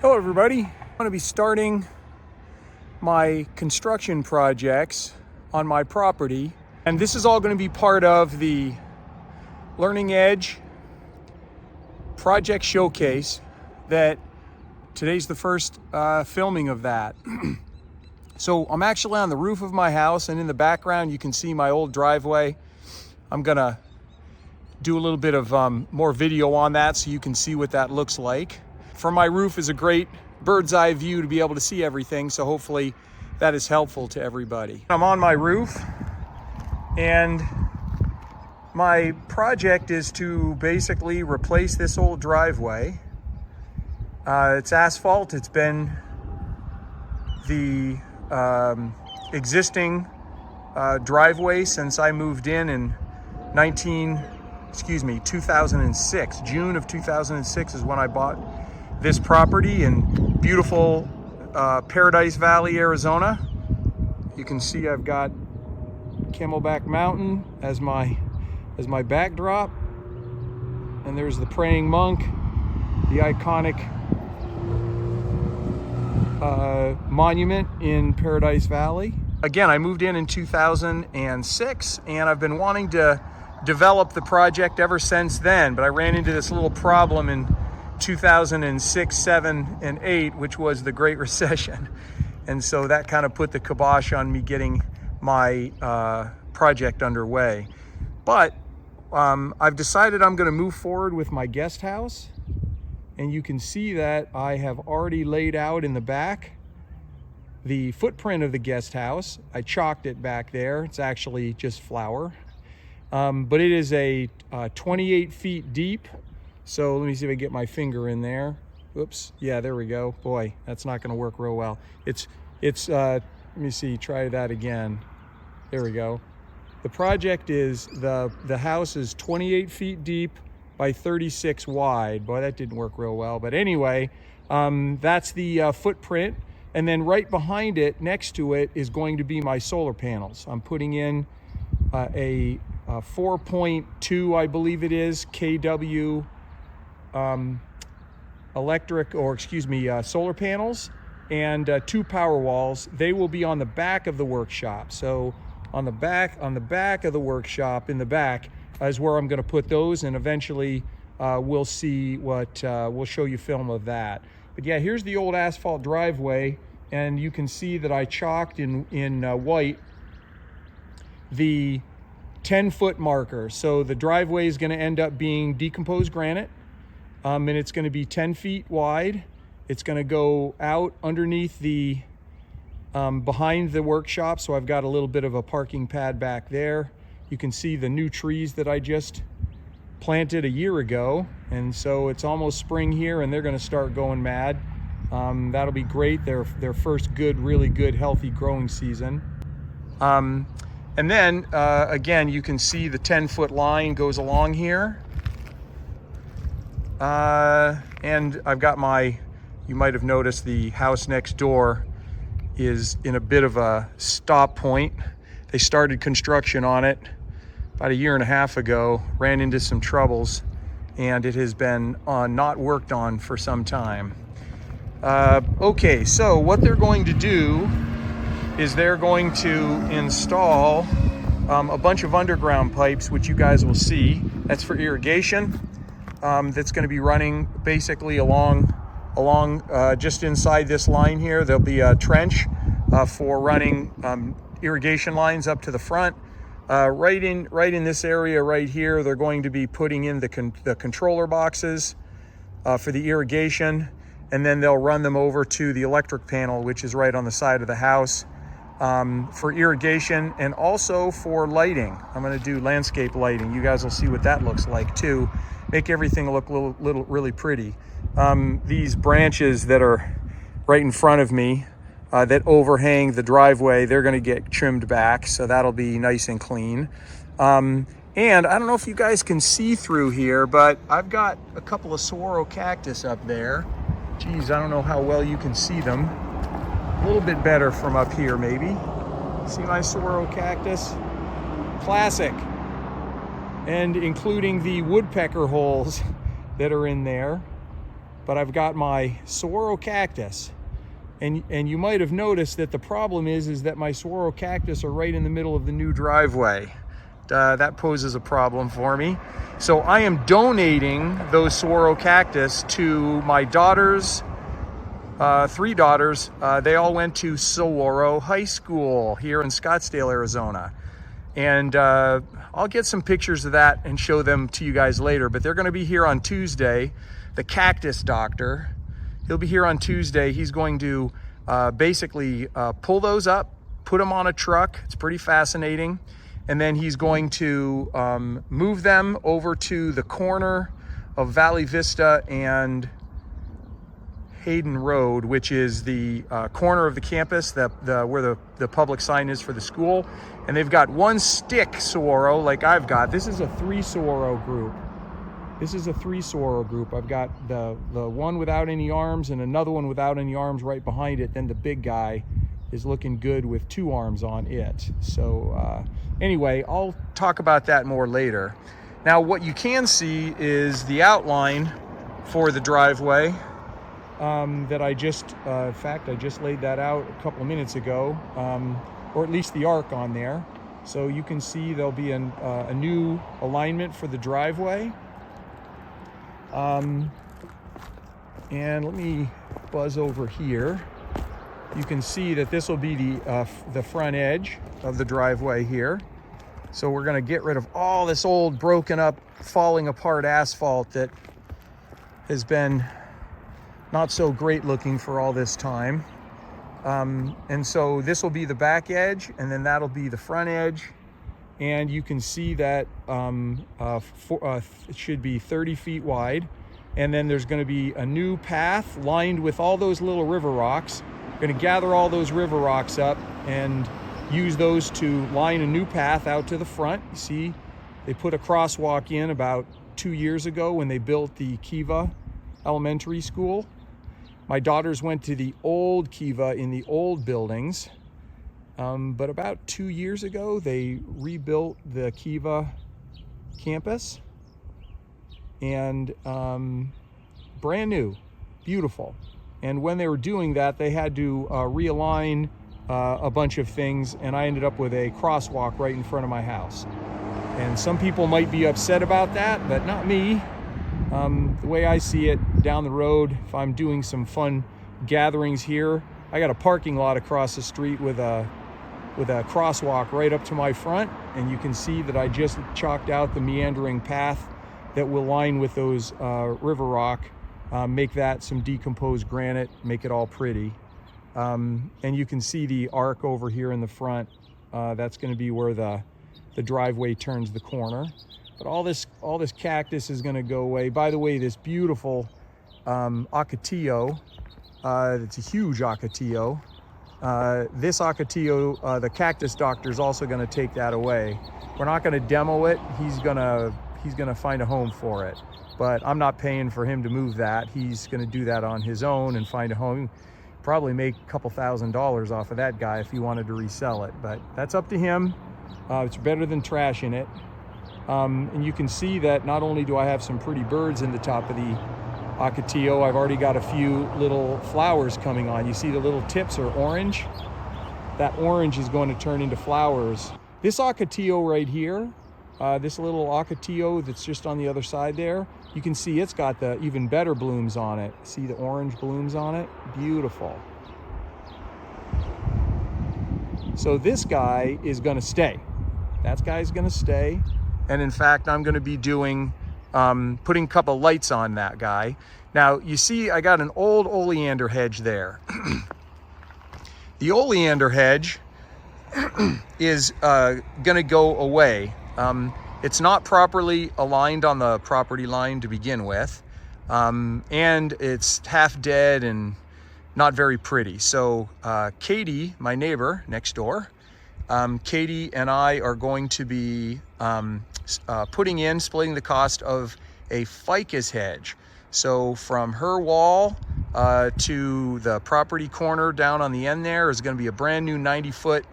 Hello everybody. I'm going to be starting my construction projects on my property, and this is all going to be part of the Learning Edge project showcase that today's the first filming of that. So I'm actually on the roof of my house, and in the background you can see my old driveway. I'm gonna do a little bit of more video on that so you can see what that looks like. From my roof is a great bird's eye view to be able to see everything, so hopefully that is helpful to everybody. I'm on my roof, and my project is to basically replace this old driveway. It's asphalt. It's been the existing driveway since I moved in 2006. June of 2006 is when I bought this property in beautiful Paradise Valley, Arizona. You can see I've got Camelback Mountain as my backdrop, and there's the praying monk, the iconic monument in Paradise Valley. Again, I moved in 2006, and I've been wanting to develop the project ever since then, but I ran into this little problem in 2006, 7, and 8, which was the Great Recession. And so that kind of put the kibosh on me getting my project underway. But I've decided I'm going to move forward with my guest house. And you can see that I have already laid out in the back the footprint of the guest house. I chalked it back there. It's actually just flour. But it is a 28 feet deep. So let me see if I can get my finger in there. Oops, yeah, there we go. Boy, that's not gonna work real well. It's let me see, try that again. There we go. The project is, the house is 28 feet deep by 36 wide. Boy, that didn't work real well. But anyway, that's the footprint. And then right behind it, next to it, is going to be my solar panels. I'm putting in a 4.2, I believe it is, kW solar panels, and 2 power walls. They will be on the back of the workshop. So on the back of the workshop in the back is where I'm going to put those, and eventually we'll see what we'll show you film of that. But yeah, here's the old asphalt driveway, and you can see that I chalked in white the 10-foot marker. So the driveway is going to end up being decomposed granite, and it's going to be 10 feet wide. It's going to go out underneath the behind the workshop, so I've got a little bit of a parking pad back there. You can see the new trees that I just planted a year ago, and so it's almost spring here, and they're going to start going mad. That'll be great. Their first really good, healthy growing season. And then again, you can see the 10-foot line goes along here. And I've got you might have noticed the house next door is in a bit of a stop point. They started construction on it about 1.5 years ago, ran into some troubles, and it has been not worked on for some time. Okay, so what they're going to do is they're going to install a bunch of underground pipes, which you guys will see. That's for irrigation. That's going to be running basically along just inside this line here. There'll be a trench for running irrigation lines up to the front. Right in this area right here, they're going to be putting in the controller boxes for the irrigation, and then they'll run them over to the electric panel, which is right on the side of the house, for irrigation and also for lighting. I'm going to do landscape lighting. You guys will see what that looks like too. Make everything look really pretty. These branches that are right in front of me that overhang the driveway, they're going to get trimmed back, so that'll be nice and clean. And I don't know if you guys can see through here, but I've got a couple of saguaro cactus up there. Geez, I don't know how well you can see them. A little bit better from up here, maybe. See my saguaro cactus? Classic. And including the woodpecker holes that are in there. but I've got my saguaro cactus. And you might have noticed that the problem is that my saguaro cactus are right in the middle of the new driveway. That poses a problem for me. So I am donating those saguaro cactus to my daughters, 3 daughters. They all went to Saguaro High School here in Scottsdale, Arizona. And I'll get some pictures of that and show them to you guys later, but they're gonna be here on Tuesday. The cactus doctor, he'll be here on Tuesday. He's going to basically pull those up, put them on a truck. It's pretty fascinating. And then he's going to move them over to the corner of Valley Vista and Hayden Road, which is the corner of the campus, where the public sign is for the school. And they've got 1 stick saguaro like I've got. This is a 3 saguaro group. This is a 3 saguaro group. I've got the one without any arms and another one without any arms right behind it. Then the big guy is looking good with 2 arms on it. So anyway, I'll talk about that more later. Now, what you can see is the outline for the driveway that I just, in fact, I just laid that out a couple of minutes ago, or at least the arc on there. So you can see there'll be a new alignment for the driveway. And let me buzz over here. You can see that this will be the front edge of the driveway here. So we're going to get rid of all this old broken up, falling apart asphalt that has been not so great looking for all this time. And so this will be the back edge, and then that'll be the front edge. And you can see that it should be 30 feet wide. And then there's going to be a new path lined with all those little river rocks. We're going to gather all those river rocks up and use those to line a new path out to the front. You see, they put a crosswalk in about 2 years ago when they built the Kiva Elementary School. My daughters went to the old Kiva in the old buildings. But about 2 years ago, they rebuilt the Kiva campus, and brand new, beautiful. And when they were doing that, they had to realign a bunch of things, and I ended up with a crosswalk right in front of my house. And some people might be upset about that, but not me. The way I see it, down the road, if I'm doing some fun gatherings here, I got a parking lot across the street with a crosswalk right up to my front, and you can see that I just chalked out the meandering path that will line with those river rock, make that some decomposed granite, make it all pretty. And you can see the arc over here in the front. That's going to be where the driveway turns the corner. But all this cactus is going to go away. By the way, this beautiful ocotillo, it's a huge ocotillo. This ocotillo, the cactus doctor is also going to take that away. We're not going to demo it. He's going to find a home for it. But I'm not paying for him to move that. He's going to do that on his own and find a home. Probably make a couple $1,000s off of that guy if he wanted to resell it. But that's up to him. It's better than trashing it. And you can see that not only do I have some pretty birds in the top of the ocotillo, I've already got a few little flowers coming on. You see the little tips are orange? That orange is going to turn into flowers. This ocotillo right here, this little ocotillo that's just on the other side there, you can see it's got the even better blooms on it. See the orange blooms on it? Beautiful. So this guy is going to stay. That guy's going to stay. And in fact, I'm going to be doing, putting a couple lights on that guy. Now, you see, I got an old oleander hedge there. The oleander hedge is going to go away. It's not properly aligned on the property line to begin with. And it's half dead and not very pretty. So Katie, my neighbor next door, Katie and I are going to be splitting the cost of a ficus hedge. So from her wall to the property corner down on the end there is going to be a brand new 90-foot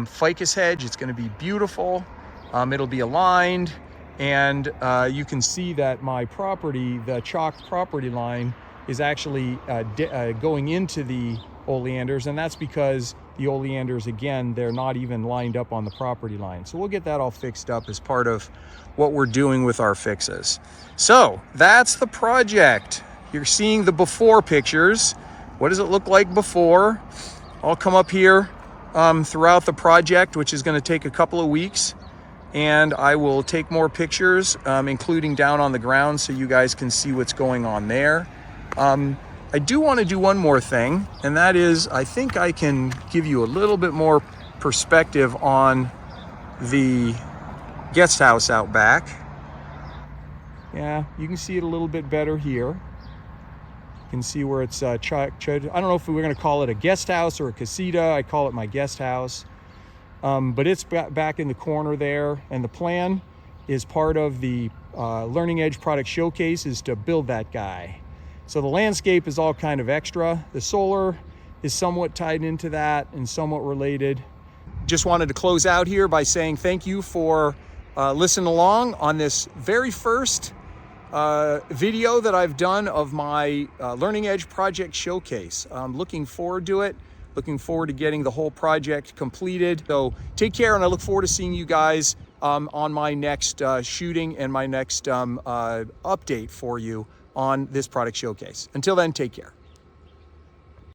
ficus hedge. It's going to be beautiful. It'll be aligned. And you can see that my property, the chalked property line, is actually going into the oleanders, and that's because the oleanders, again, they're not even lined up on the property line. So we'll get that all fixed up as part of what we're doing with our fixes. So that's the project. You're seeing the before pictures. What does it look like before? I'll come up here throughout the project, which is going to take a couple of weeks, and I will take more pictures, including down on the ground, so you guys can see what's going on there. I do want to do one more thing, and that is, I think I can give you a little bit more perspective on the guest house out back. Yeah, you can see it a little bit better here. You can see where it's I don't know if we're going to call it a guest house or a casita. I call it my guest house. But it's back in the corner there, and the plan is part of the Learning Edge product showcase is to build that guy. So the landscape is all kind of extra. The solar is somewhat tied into that and somewhat related. Just wanted to close out here by saying thank you for listening along on this very first video that I've done of my Learning Edge project showcase. I'm looking forward to it. Looking forward to getting the whole project completed. So take care, and I look forward to seeing you guys on my next shooting and my next update for you on this product showcase. Until then, take care.